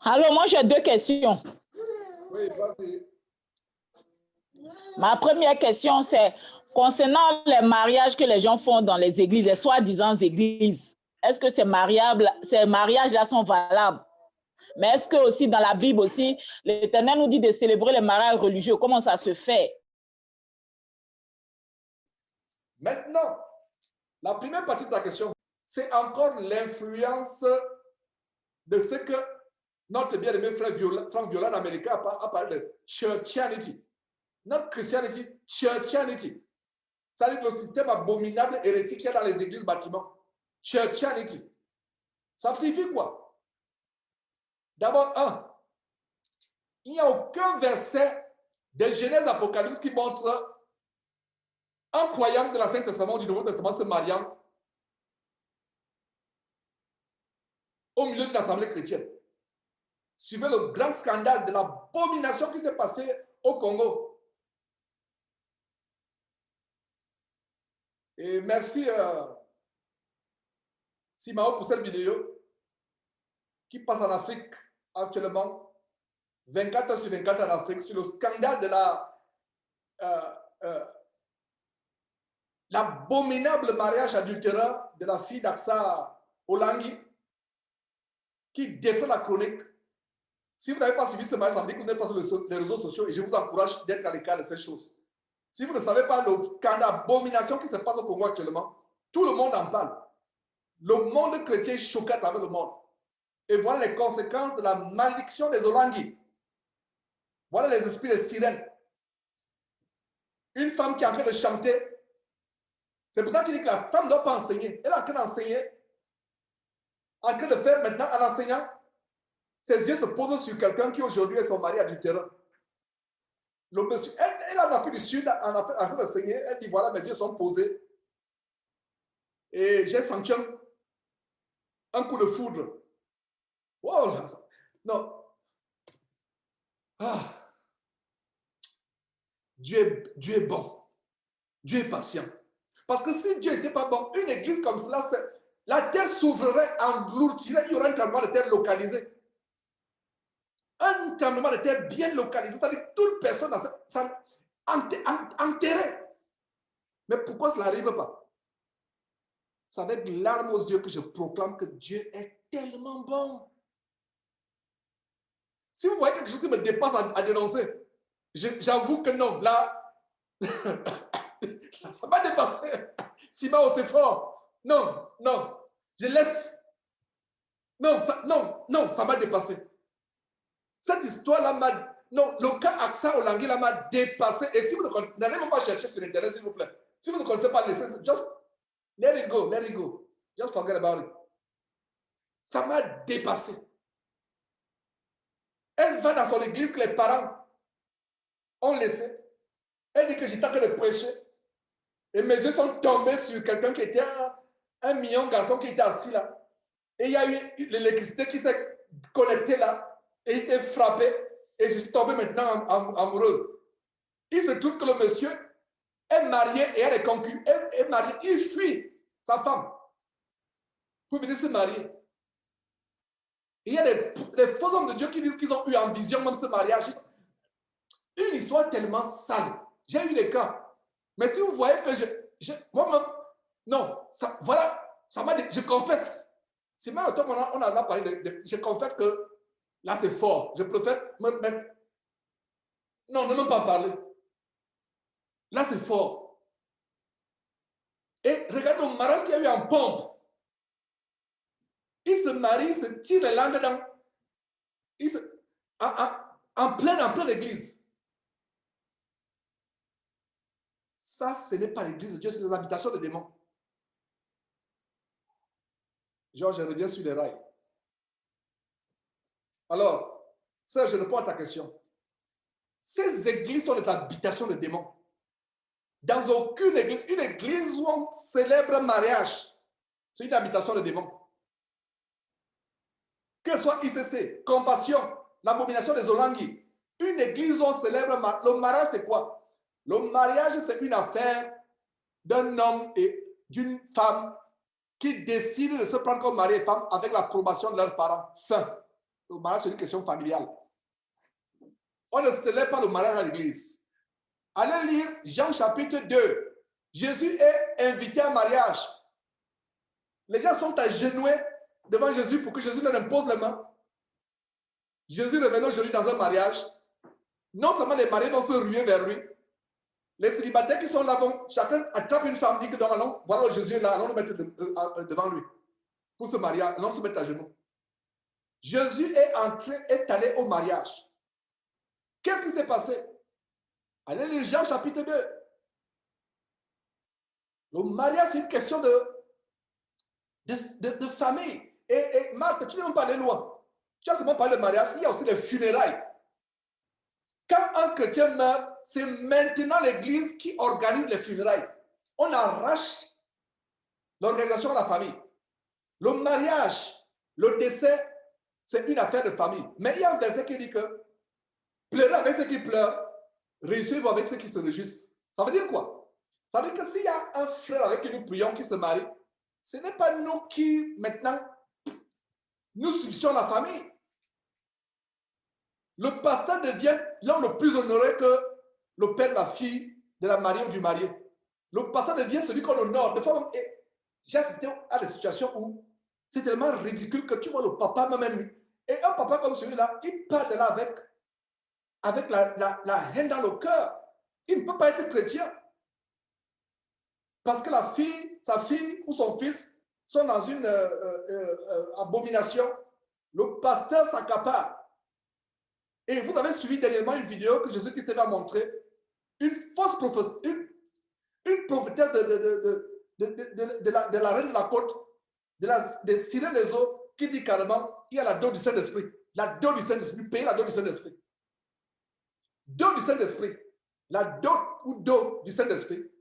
Alors, moi, j'ai deux questions. Oui, vas-y. Ma première question, c'est concernant les mariages que les gens font dans les églises, les soi-disant églises. Est-ce que ces mariages-là sont valables? Mais est-ce que aussi dans la Bible aussi, l'Éternel nous dit de célébrer les mariages religieux? Comment ça se fait? Maintenant, la première partie de ta question, c'est encore l'influence de ce que notre bien-aimé frère Franck Viola américain a parlé de churchianity. Notre Christianity, churchianity. Ça veut dire le système abominable hérétique qu'il y a dans les églises bâtiments. Churchianity. Ça signifie quoi? D'abord, il n'y a aucun verset de Genèse Apocalypse qui montre un croyant de l'Ancien Testament ou du Nouveau Testament se mariant au milieu d'une assemblée chrétienne. Suivez le grand scandale de l'abomination qui s'est passée au Congo. Et merci Simao pour cette vidéo qui passe en Afrique actuellement, 24 heures sur 24 en Afrique, sur le scandale de l'abominable mariage adultérant de la fille d'Aksa Olangi, qui défait la chronique. Si vous n'avez pas suivi ce mariage, ça veut dire que vous n'êtes pas sur les réseaux sociaux et je vous encourage d'être à l'écart de ces choses. Si vous ne savez pas le scandale d'abomination qui se passe au Congo actuellement, tout le monde en parle. Le monde chrétien est choqué à travers le monde. Et voilà les conséquences de la malédiction des Olangi. Voilà les esprits de sirènes. Une femme qui est en train de chanter. C'est pour ça qu'il dit que la femme ne doit pas enseigner. Elle est en train d'enseigner. En train de faire maintenant, en enseignant, ses yeux se posent sur quelqu'un qui aujourd'hui est son mari adultéreux. Le monsieur, elle en Afrique du Sud, en train d'enseigner, elle dit voilà, mes yeux sont posés. Et j'ai senti un coup de foudre. Wow, non. Dieu est bon. Dieu est patient. Parce que si Dieu n'était pas bon, une église comme cela, la terre s'ouvrirait, engloutirait, il y aurait un tremblement de terre localisé. Un tremblement de terre bien localisé, c'est-à-dire que toute personne enterrée. Mais pourquoi cela n'arrive pas? C'est avec larmes aux yeux que je proclame que Dieu est tellement bon. Si vous voyez quelque chose qui me dépasse à dénoncer, j'avoue que non, là, ça m'a dépassé. Simao, c'est fort. Non, je laisse. Non, ça m'a dépassé. Cette histoire-là m'a... Non, le cas Aksa Olangi là m'a dépassé. Et si vous ne connaissez, n'allez même pas chercher sur Internet, s'il vous plaît. Si vous ne connaissez pas, laissez, just let it go. Just forget about it. Ça m'a dépassé. Elle va dans son église que les parents ont laissé. Elle dit que j'étais en train de prêcher. Et mes yeux sont tombés sur quelqu'un qui était un mignon garçon qui était assis là. Et il y a eu l'électricité qui s'est connectée là. Et j'étais frappé. Et je suis tombée maintenant amoureuse. Il se trouve que le monsieur est marié et elle est concubine. Elle est mariée. Il fuit sa femme pour venir se marier. Et il y a des faux hommes de Dieu qui disent qu'ils ont eu en vision même ce mariage. Une histoire tellement sale. J'ai eu des cas. Mais si vous voyez que moi-même, non, ça m'a dit, je confesse. C'est mal, on a parlé je confesse que là c'est fort. Je préfère me mettre. Non, ne même pas parler. Là c'est fort. Et regardez le mariage qu'il y a eu en pompe. Il se marie, il se tire les langues dans. En pleine église. Ça, ce n'est pas l'église de Dieu, c'est des habitations de démons. Georges, je reviens sur les rails. Alors, ça, je réponds à ta question. Ces églises sont des habitations de démons. Dans aucune église, une église où on célèbre un mariage, c'est une habitation de démons. Que ce soit ICC, Compassion, l'abomination des Olangi, une église où on célèbre le mariage, c'est quoi? Le mariage, c'est une affaire d'un homme et d'une femme qui décident de se prendre comme mari et femme avec l'approbation de leurs parents. Fin. Le mariage, c'est une question familiale. On ne célèbre pas le mariage à l'église. Allez lire Jean chapitre 2. Jésus est invité à mariage. Les gens sont agenouillés devant Jésus pour que Jésus leur impose les mains. Jésus revenait aujourd'hui dans un mariage. Non seulement les mariés vont se ruer vers lui, les célibataires qui sont là vont, chacun attrape une femme, dit que allons, voilà Jésus est là, allons nous mettre devant lui. Pour se marier, allons se mettre à genoux. Jésus est allé au mariage. Qu'est-ce qui s'est passé? Allez lire Jean chapitre 2. Le mariage, c'est une question de famille. Et Marthe, tu n'es même pas allé loin. Tu as seulement parlé de mariage, il y a aussi les funérailles. Quand un chrétien meurt, c'est maintenant l'Église qui organise les funérailles. On arrache l'organisation de la famille. Le mariage, le décès, c'est une affaire de famille. Mais il y a un verset qui dit que pleurez avec ceux qui pleurent, réussissez avec ceux qui se réjouissent. Ça veut dire quoi? Ça veut dire que s'il y a un frère avec qui nous prions qui se marie, ce n'est pas nous qui, maintenant, nous substituons la famille. Le pasteur devient l'homme le plus honoré que le père de la fille, de la mariée ou du marié. Le pasteur devient celui qu'on honore. Des fois, j'ai assisté à des situations où c'est tellement ridicule que tu vois le papa même. Et un papa comme celui-là, il part de là avec la haine dans le cœur. Il ne peut pas être chrétien. Parce que sa fille ou son fils sont dans une abomination. Le pasteur s'accapare. Et vous avez suivi dernièrement une vidéo que Jésus-Christ va montrer. Une fausse prophétesse, une prophétesse de la reine de la côte, des sirènes des eaux, qui dit carrément, il y a la dot du Saint-Esprit. La dot du Saint-Esprit, payez la dot du Saint-Esprit. Dot du Saint-Esprit. La dot ou dot du Saint-Esprit.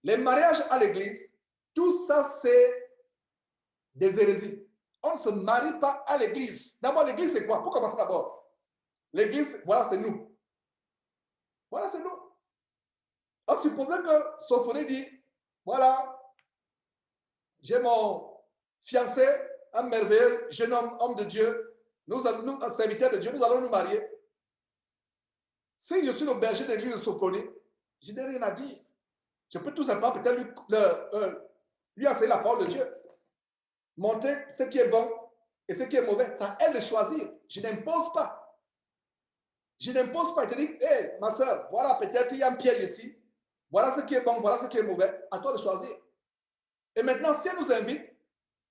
Les mariages à l'église, tout ça c'est des hérésies. On ne se marie pas à l'église. D'abord, l'église c'est quoi? Pour commencer d'abord. L'église, voilà, c'est nous. Voilà, c'est nous. En supposant que Sophonie dit, voilà, j'ai mon fiancé, un merveilleux jeune homme de Dieu, nous, serviteurs de Dieu, nous allons nous marier. Si je suis le berger de l'église de Sophonie, je n'ai rien à dire. Je peux tout simplement peut-être lui enseigner la parole de Dieu. Montrer ce qui est bon et ce qui est mauvais. C'est à elle de choisir. Je n'impose pas. Je n'impose pas. Je te dis, hé, ma soeur, voilà, peut-être il y a un piège ici. Voilà ce qui est bon, voilà ce qui est mauvais. À toi de choisir. Et maintenant, si elle nous invite,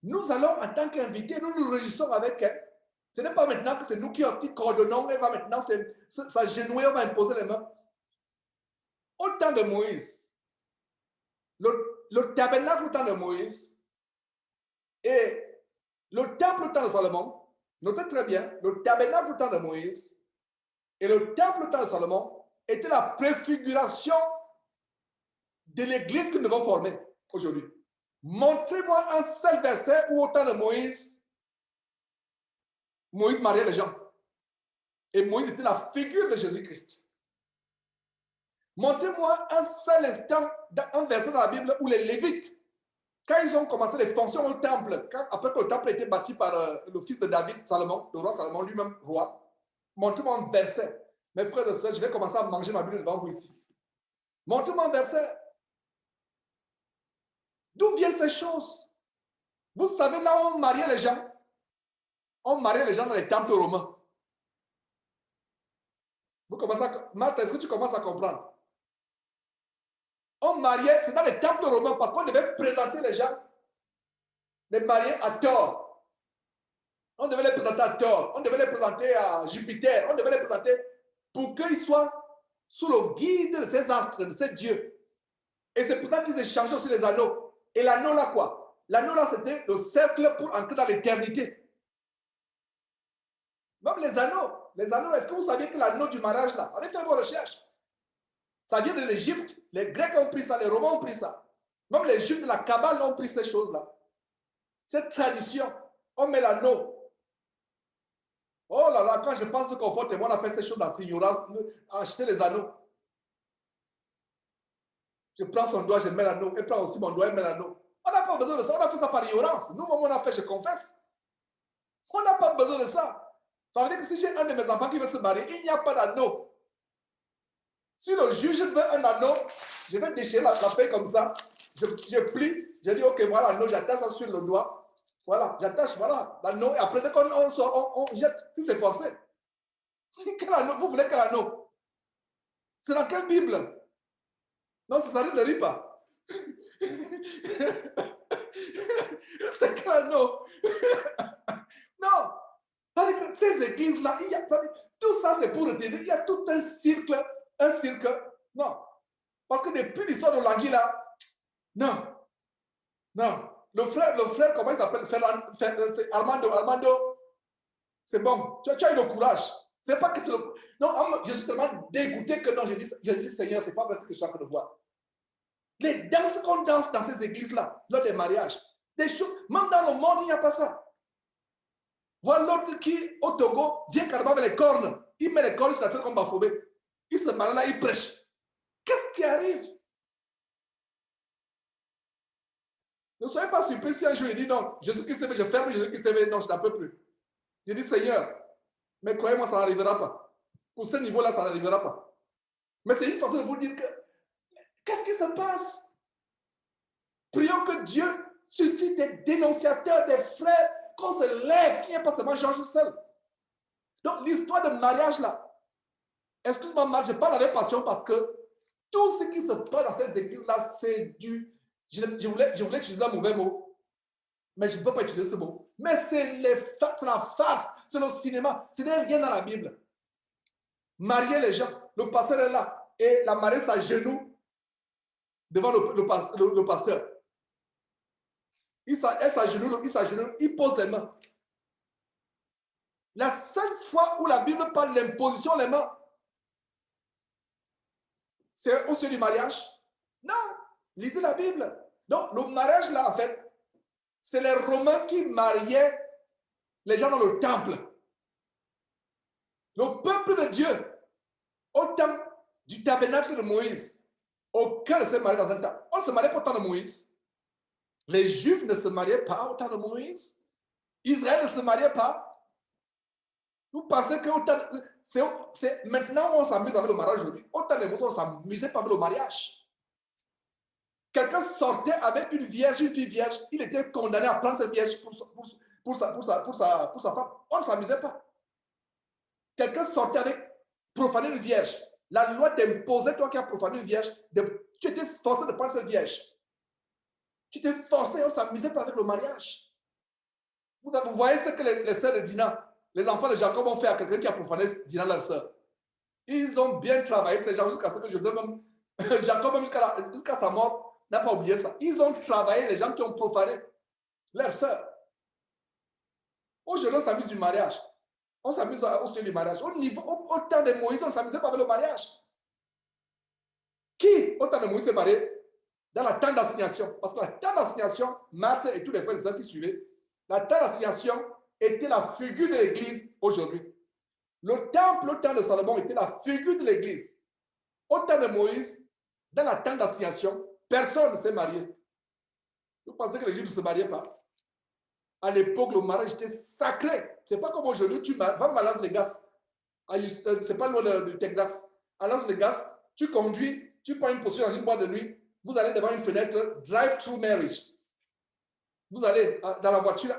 nous allons, en tant qu'invités, nous nous réjouissons avec elle. Ce n'est pas maintenant que c'est nous qui coordonnons. Elle va maintenant s'agenouiller, on va imposer les mains. Au temps de Moïse, le tabernacle au temps de Moïse et le temple au temps de Salomon, notez très bien, le tabernacle au temps de Moïse et le temple au temps de Salomon était la préfiguration de l'église que nous devons former aujourd'hui. Montrez-moi un seul verset où au temps de Moïse mariait les gens. Et Moïse était la figure de Jésus-Christ. Montrez-moi un seul instant, un verset dans la Bible où les Lévites, quand ils ont commencé les fonctions au temple, après que le temple a été bâti par le fils de David, Salomon, le roi Salomon lui-même roi, montrez-moi un verset. Mes frères et sœurs, je vais commencer à manger ma Bible devant vous ici. Montrez-moi un verset. D'où viennent ces choses? Vous savez, là où on mariait les gens, on mariait les gens dans les temples romains. Vous commencez à... Marthe, est-ce que tu commences à comprendre? On mariait, c'est dans les temples romains parce qu'on devait présenter les gens, les mariés à tort. On devait les présenter à tort. On devait les présenter à Jupiter. On devait les présenter pour qu'ils soient sous le guide de ces astres, de ces dieux. Et c'est pour ça qu'ils échangeaient aussi les anneaux. Et l'anneau là quoi? L'anneau là c'était le cercle pour entrer dans l'éternité. Même les anneaux, est-ce que vous saviez que l'anneau du mariage là, allez faire vos recherches. Ça vient de l'Égypte. Les Grecs ont pris ça, les Romains ont pris ça. Même les Juifs de la Kabbale ont pris ces choses-là. Cette tradition, on met l'anneau. Oh là là, quand je pense de confort, on a fait ces choses dans l'ignorance, acheter les anneaux. Je prends son doigt, je mets l'anneau. Elle prend aussi mon doigt, elle met l'anneau. On n'a pas besoin de ça, on a fait ça par ignorance. Nous, on a fait, je confesse. On n'a pas besoin de ça. Ça veut dire que si j'ai un de mes enfants qui veut se marier, il n'y a pas d'anneau. Si le juge veut un anneau, je vais déchirer la feuille comme ça. Je plie, je dis, ok, voilà l'anneau, j'attache ça sur le doigt. Voilà, j'attache, voilà, l'anneau. Et après, dès qu'on sort, on jette, si c'est forcé. Quel anneau? Vous voulez quel anneau? C'est dans quelle Bible? Non, ça ne rit pas. C'est quel anneau? Non. Ces églises-là, tout ça, c'est pour retenir. Il y a tout un cirque. Non. Parce que depuis l'histoire de Langui, là, non. Le frère, comment il s'appelle? C'est Armando. C'est bon. Tu as eu le courage. C'est pas que c'est le... Non, je suis tellement dégoûté que non, je dis Seigneur, c'est pas vrai ce que je suis en train de voir. Les danses qu'on danse dans ces églises-là, lors des mariages, des choses, même dans le monde, il n'y a pas ça. Voilà l'autre qui, au Togo, vient carrément avec les cornes. Il met les cornes sur la tête comme Bafobé. Il se marie là, il prêche. Qu'est-ce qui arrive? Ne soyez pas surpris si un jour il dit non, Jésus-Christ, je ferme Jésus-Christ, non, je n'en peux plus. Je dis Seigneur, mais croyez-moi, ça n'arrivera pas. Pour ce niveau-là, ça n'arrivera pas. Mais c'est une façon de vous dire que qu'est-ce qui se passe? Prions que Dieu suscite des dénonciateurs, des frères, qu'on se lève, qu'il n'y ait pas seulement Georges seul. Donc, l'histoire de mariage là, excuse-moi, je parle avec passion parce que tout ce qui se passe dans cette église-là, c'est du... Je voulais utiliser un mauvais mot, mais je ne peux pas utiliser ce mot. Mais c'est la farce, c'est le cinéma, ce n'est rien dans la Bible. Marier les gens, le pasteur est là, et la mariée s'agenouille devant le pasteur. Il s'agenouille, il pose les mains. La seule fois où la Bible parle d'imposition les mains, c'est au sujet du mariage. Non, lisez la Bible. Donc, le mariage là, en fait, c'est les Romains qui mariaient les gens dans le temple. Le peuple de Dieu, au temps du tabernacle de Moïse, aucun ne s'est marié dans un temple. On ne se mariait pas au temps de Moïse. Les Juifs ne se mariaient pas au temps de Moïse. Israël ne se mariait pas. Vous pensez que c'est maintenant on s'amuse avec le mariage aujourd'hui. Autant de Moïse, on ne s'amusait pas avec le mariage. Quelqu'un sortait avec une fille vierge, il était condamné à prendre cette vierge pour sa femme. On ne s'amusait pas. Quelqu'un sortait avec profaner une vierge. La loi t'imposait, toi qui as profané une vierge, tu étais forcé de prendre cette vierge. Tu t'es forcé, on ne s'amusait pas avec le mariage. Vous voyez ce que les sœurs de Dina, les enfants de Jacob ont fait à quelqu'un qui a profané Dina, leur sœur. Ils ont bien travaillé ces gens jusqu'à ce que je veux même. Jacob, même jusqu'à sa mort, n'a pas oublié ça. Ils ont travaillé les gens qui ont profané leur sœur. Aujourd'hui, on s'amuse du mariage. On s'amuse au sujet du mariage. Au temps de Moïse, on ne s'amusait pas avec le mariage. Qui, au temps de Moïse, s'est marié dans la tente d'assignation? Parce que la tente d'assignation, Marthe et tous les frères qui suivaient, la tente d'assignation était la figure de l'Église aujourd'hui. Le temple, au temps de Salomon, était la figure de l'Église. Au temps de Moïse, dans la tente d'assignation, personne ne s'est marié. Vous pensez que les Juifs ne se mariaient pas? À l'époque, le mariage était sacré. Ce n'est pas comme aujourd'hui, tu vas à Las Vegas. Ce n'est pas loin du Texas. À Las Vegas, tu conduis, tu prends une position dans une boîte de nuit, vous allez devant une fenêtre, drive-through marriage. Vous allez dans la voiture,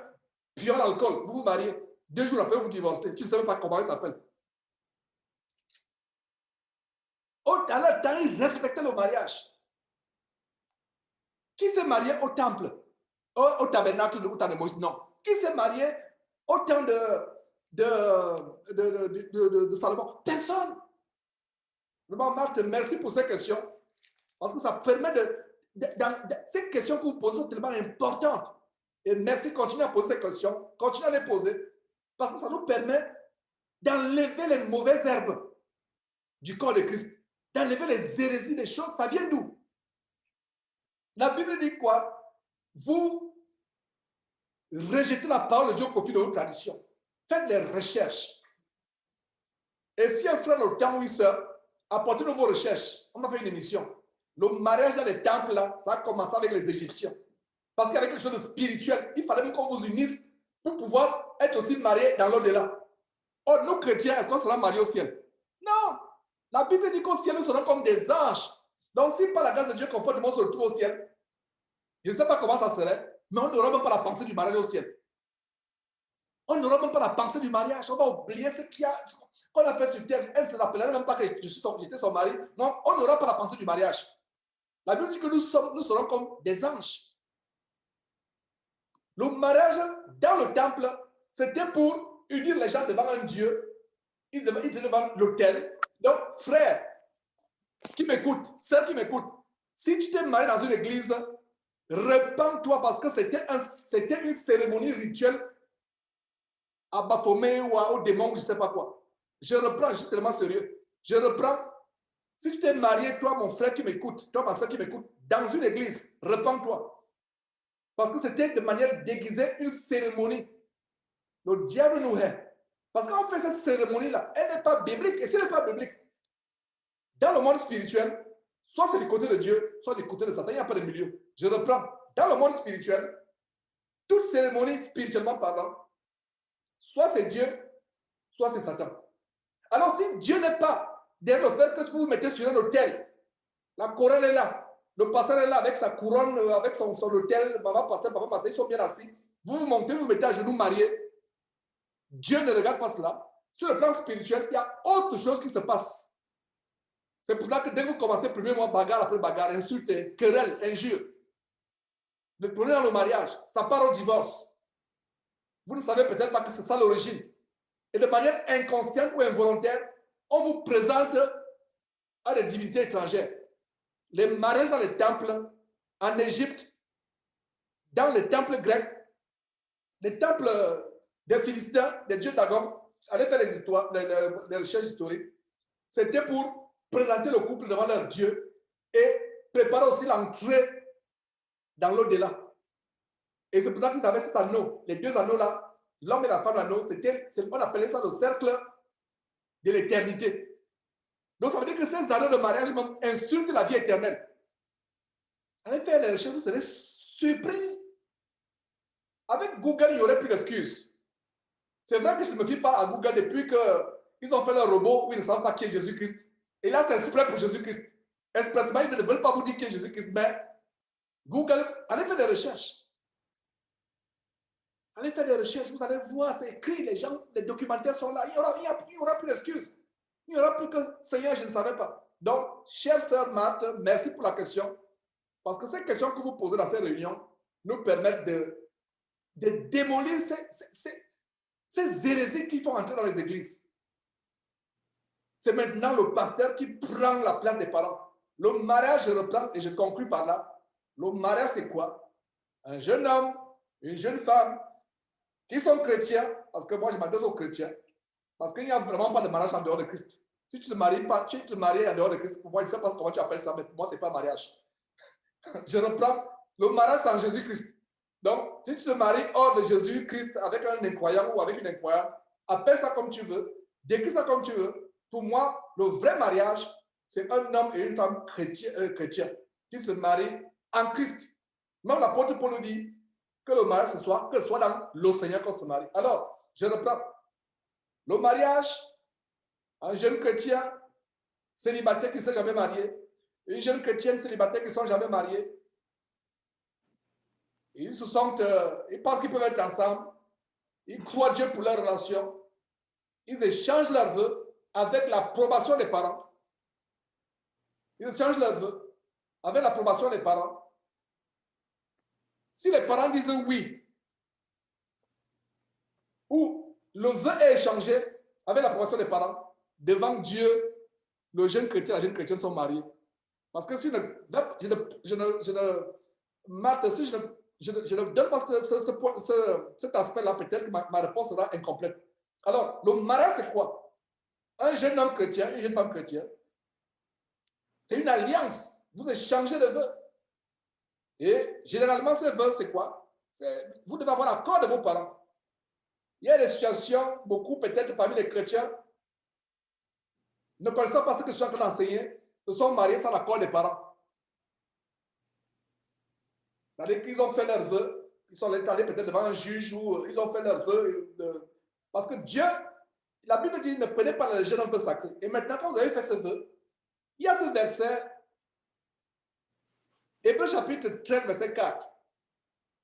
puant l'alcool, vous vous mariez. 2 jours après, vous divorcez. Tu ne sais même pas comment il s'appelle. Dans leur temps, ils respectaient le mariage. Qui s'est marié au temple? Au tabernacle au temps de Moïse? Non. Qui s'est marié au temps de Salomon? Personne. Vraiment, Marthe, merci pour ces questions. Parce que ça permet ces questions que vous posez sont tellement importantes. Et merci, continuez à poser ces questions. Continuez à les poser. Parce que ça nous permet d'enlever les mauvaises herbes du corps de Christ. D'enlever les hérésies des choses. Ça vient d'où? La Bible dit quoi? Vous rejetez la parole de Dieu au profit de vos traditions. Faites des recherches. Et si un frère au temps ou une soeur, apportez-nous vos recherches. On va faire une émission. Le mariage dans les temples, là, ça a commencé avec les Égyptiens. Parce qu'il y avait quelque chose de spirituel. Il fallait même qu'on vous unisse pour pouvoir être aussi mariés dans l'au-delà. Oh, nous chrétiens, est-ce qu'on sera mariés au ciel? Non. La Bible dit qu'au ciel, nous serons comme des anges. Donc, si par la grâce de Dieu, conformément, on se retrouve au ciel, je ne sais pas comment ça serait, mais on n'aura même pas la pensée du mariage au ciel. On n'aura même pas la pensée du mariage. On va oublier ce qu'on a fait sur terre. Elle ne se rappellerait même pas que j'étais son mari. Non, on n'aura pas la pensée du mariage. La Bible dit que nous serons comme des anges. Le mariage dans le temple, c'était pour unir les gens devant un Dieu. Ils étaient devant l'autel. Donc, frère qui m'écoute, sœur qui m'écoute, si tu t'es marié dans une église, repens-toi parce que c'était une cérémonie rituelle à Baphomet ou au démon, je ne sais pas quoi. Je reprends, je suis tellement sérieux. Je reprends. Si tu t'es marié, toi, mon frère qui m'écoute, toi, ma soeur qui m'écoute, dans une église, repens-toi. Parce que c'était de manière déguisée une cérémonie. Le diable nous hait. Parce qu'on fait cette cérémonie-là, elle n'est pas biblique. Et si elle n'est pas biblique, dans le monde spirituel, soit c'est du côté de Dieu, soit du côté de Satan, il n'y a pas de milieu. Je reprends. Dans le monde spirituel, toute cérémonie spirituellement parlant, soit c'est Dieu, soit c'est Satan. Alors si Dieu n'est pas derrière le fait que vous vous mettez sur un autel, la couronne est là, le pasteur est là avec sa couronne, avec son autel, maman, pasteur, papa, pasteur, ils sont bien assis, vous vous montez, vous vous mettez à genoux mariés. Dieu ne regarde pas cela. Sur le plan spirituel, il y a autre chose qui se passe. C'est pour ça que dès que vous commencez, le premier mois, bagarre après bagarre, insulte, querelle, injure. Le premier dans le mariage, ça part au divorce. Vous ne savez peut-être pas que c'est ça l'origine. Et de manière inconsciente ou involontaire, on vous présente à des divinités étrangères. Les mariages dans les temples, en Égypte, dans les temples grecs, les temples des Philistins, des dieux Dagon, allez faire les histoires, les recherches historiques. C'était pour présenter le couple devant leur Dieu et préparer aussi l'entrée dans l'au-delà. Et c'est pour ça qu'ils avaient cet anneau, les deux anneaux-là, l'homme et la femme, l'anneau, on appelait ça le cercle de l'éternité. Donc ça veut dire que ces anneaux de mariage insultent la vie éternelle. Allez faire les recherches, vous serez surpris. Avec Google, il n'y aurait plus d'excuses. C'est vrai que je ne me fie pas à Google depuis qu'ils ont fait leur robot où ils ne savent pas qui est Jésus-Christ. Et là, c'est exprès pour Jésus-Christ. Expressement, ils ne veulent pas vous dire qui est Jésus-Christ, mais Google, allez faire des recherches. Allez faire des recherches, vous allez voir, c'est écrit, les gens, les documentaires sont là. Il n'y aura plus d'excuses. Il n'y aura plus que Seigneur, je ne savais pas. Donc, chère sœur Marthe, merci pour la question. Parce que ces questions que vous posez dans ces réunions nous permettent de démolir ces hérésies qui font entrer dans les églises. C'est maintenant le pasteur qui prend la place des parents. Le mariage, je reprends et je conclue par là. Le mariage, c'est quoi? Un jeune homme, une jeune femme qui sont chrétiens, parce que moi, je m'adresse aux chrétiens, parce qu'il n'y a vraiment pas de mariage en dehors de Christ. Si tu te maries pas, tu te maries en dehors de Christ, pour moi, je ne sais pas comment tu appelles ça, mais pour moi, ce n'est pas mariage. Je reprends. Le mariage, c'est en Jésus-Christ. Donc, si tu te maries hors de Jésus-Christ avec un incroyant ou avec une incroyante, appelle ça comme tu veux, décris ça comme tu veux. Pour moi, le vrai mariage, c'est un homme et une femme chrétiens qui se marient en Christ. Même l'apôtre Paul nous dit que le mariage, que ce soit dans le Seigneur qu'on se marie. Alors, je reprends. Le mariage, un jeune chrétien célibataire qui ne s'est jamais marié, une jeune chrétienne célibataire qui ne sont jamais mariés, ils pensent qu'ils peuvent être ensemble, ils croient Dieu pour leur relation, ils échangent leurs vœux avec l'approbation des parents. Ils échangent leurs vœux avec l'approbation des parents. Si les parents disent oui, ou le vœu est échangé avec l'approbation des parents, devant Dieu, le jeune chrétien et la jeune chrétienne sont mariés. Parce que si Marthe, si je ne donne pas cet aspect-là, peut-être que ma réponse sera incomplète. Alors, le mariage, c'est quoi? Un jeune homme chrétien, une jeune femme chrétienne, c'est une alliance. Vous échangez le vœu. Et généralement, ce vœu, c'est quoi? Vous devez avoir l'accord de vos parents. Il y a des situations, beaucoup peut-être parmi les chrétiens, ne connaissant pas ce que je suis en train d'enseigner, se sont mariés sans l'accord des parents. C'est-à-dire qu'ils ont fait leurs vœux, ils sont allés peut-être devant un juge ou ils ont fait leurs vœux. Parce que Dieu, la Bible dit, ne prenez pas le jeune homme sacré. Et maintenant, quand vous avez fait ce vœu, il y a ce verset, Hébreux chapitre 13, verset 4.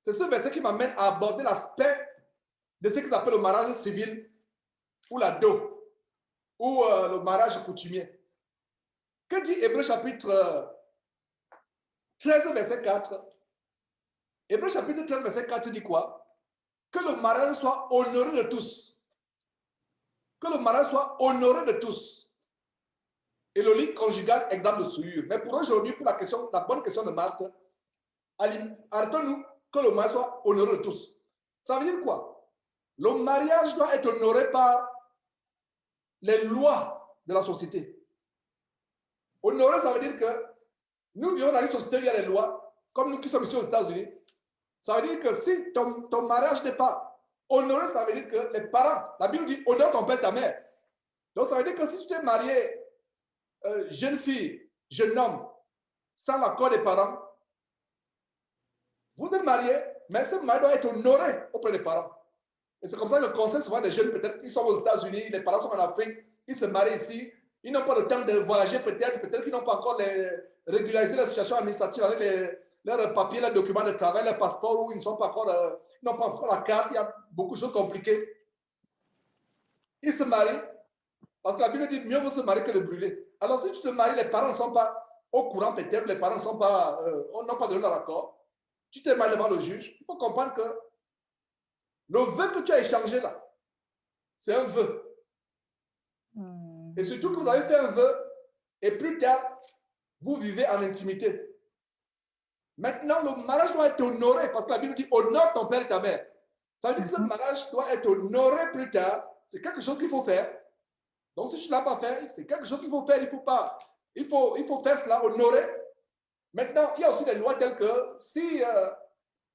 C'est ce verset qui m'amène à aborder l'aspect de ce qu'ils appellent le mariage civil ou la dot, ou le mariage coutumier. Que dit Hébreux chapitre 13, verset 4? Hébreux chapitre 13, verset 4 dit quoi? Que le mariage soit honoré de tous. Que le mariage soit honoré de tous. Et le lit conjugal, exemple de souillure. Mais pour aujourd'hui, pour la bonne question de Marthe, arrêtons-nous que le mariage soit honoré de tous. Ça veut dire quoi? Le mariage doit être honoré par les lois de la société. Honoré, ça veut dire que nous vivons dans une société où il y a des lois, comme nous qui sommes ici aux États-Unis. Ça veut dire que si ton mariage n'est pas honoré, ça veut dire que les parents, la Bible dit honore ton père et ta mère. Donc ça veut dire que si tu t'es marié, jeune fille, jeune homme, sans l'accord des parents, vous êtes mariés, mais ce mariage doit être honoré auprès des parents. Et c'est comme ça que le conseil souvent des jeunes, peut-être qu'ils sont aux États-Unis, les parents sont en Afrique, ils se marient ici, ils n'ont pas le temps de voyager, peut-être qu'ils n'ont pas encore régularisé la situation administrative avec leurs papiers, leurs documents de travail, leurs passeports, où ils n'ont pas encore la carte, il y a beaucoup de choses compliquées. Ils se marient, parce que la Bible dit mieux vaut se marier que de brûler. Alors si tu te maries, les parents ne sont pas au courant, peut-être, les parents n'ont pas donné leur accord, tu t'es marié devant le juge, il faut comprendre que le vœu que tu as échangé là, c'est un vœu. Et surtout que vous avez fait un vœu, et plus tard, vous vivez en intimité. Maintenant, le mariage doit être honoré, parce que la Bible dit honore ton père et ta mère. Ça veut dire que ce mariage doit être honoré plus tard. C'est quelque chose qu'il faut faire. Donc, si tu ne l'as pas fait, c'est quelque chose qu'il faut faire. Il faut faire cela, honorer. Maintenant, il y a aussi des lois telles que si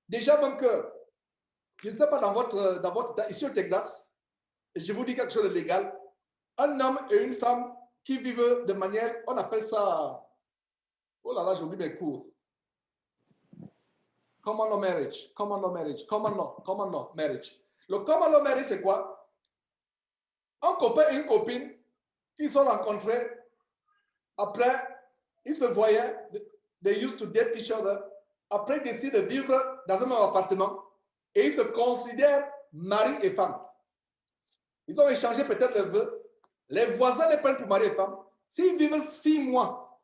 déjà même que, je ne sais pas, ici au Texas, je vous dis quelque chose de légal, un homme et une femme qui vivent de manière, on appelle ça, oh là là, j'ai oublié mes cours. Common law marriage, common law marriage, common law marriage. Le common law marriage, c'est quoi? Un copain et une copine qui sont rencontrés, après, ils se voyaient, they used to date each other, après ils décident de vivre dans un même appartement et ils se considèrent mari et femme. Ils ont échangé peut-être le vœu. Les voisins les prennent pour mari et femme. S'ils vivent 6 mois,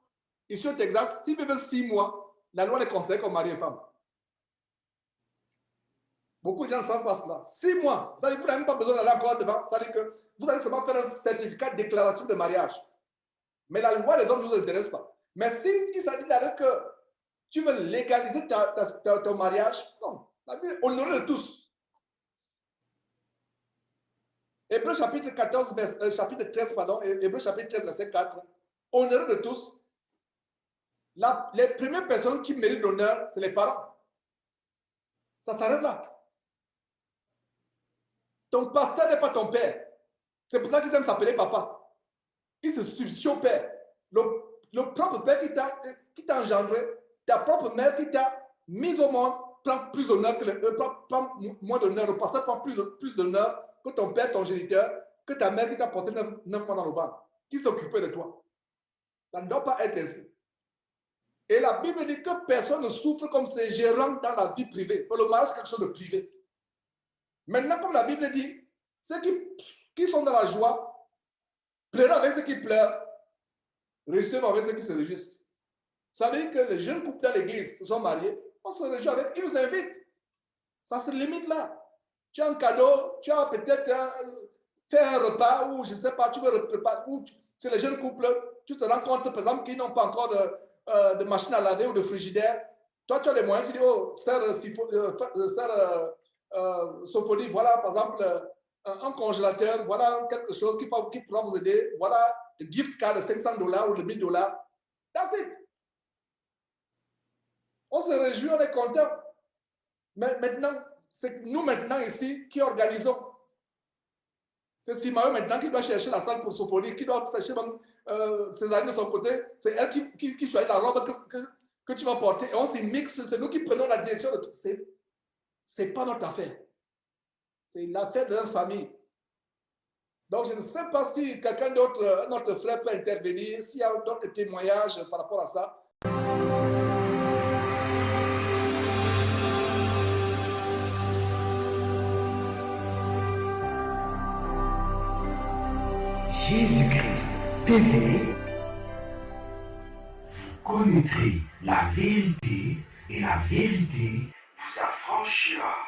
ici au Texas, s'ils vivent 6 mois, la loi les considère comme mari et femme. Beaucoup de gens ne savent pas cela. 6 mois, vous n'avez même pas besoin d'aller encore devant. C'est-à-dire que vous allez seulement faire un certificat déclaratif de mariage. Mais la loi des hommes ne nous intéresse pas. Mais si il s'agit d'arrêter que tu veux légaliser ton mariage, non. La Bible est honorée de tous. Hébreux chapitre 13, Hébreux chapitre 13, verset 4. Honoré de tous. Les premières personnes qui méritent l'honneur, c'est les parents. Ça s'arrête là. Ton pasteur n'est pas ton père. C'est pour ça qu'ils aiment s'appeler papa. Il se substitue au père. Le propre père qui t'a engendré, ta propre mère qui t'a mis au monde, prend plus d'honneur prend moins d'honneur. Le pasteur prend plus d'honneur que ton père, ton géniteur, que ta mère qui t'a porté 9 mois dans le ventre, qui s'occupait de toi. Ça ne doit pas être ainsi. Et la Bible dit que personne ne souffre comme ses gérants dans la vie privée. Le mariage, c'est quelque chose de privé. Maintenant, comme la Bible dit, ceux qui sont dans la joie, pleurent avec ceux qui pleurent, réussissent avec ceux qui se réjouissent. Ça veut dire que les jeunes couples dans l'église se sont mariés, on se réjouit avec, ils nous invitent. Ça se limite là. Tu as un cadeau, tu as peut-être fait un repas, ou je ne sais pas, tu veux un repas, ou c'est les jeunes couples, tu te rends compte, par exemple, qu'ils n'ont pas encore de machine à laver ou de frigidaire. Toi, tu as les moyens, tu dis, oh, sœur Sophonie, voilà, par exemple, un congélateur, voilà quelque chose qui pourra vous aider, voilà, un gift card de $500 ou de $1000. That's it. On se réjouit, on est content. Mais maintenant, c'est nous maintenant ici qui organisons. C'est Simaë maintenant qui doit chercher la salle pour Sophonie, qui doit chercher Césarine de son côté. C'est elle qui choisit la robe que tu vas porter. Et on s'y mixe, c'est nous qui prenons la direction de tout. C'est pas notre affaire. C'est l'affaire de notre famille. Donc, je ne sais pas si quelqu'un d'autre, un autre frère peut intervenir, s'il y a d'autres témoignages par rapport à ça. Jésus-Christ TV, vous connaîtrez la vérité et la vérité vous affranchira.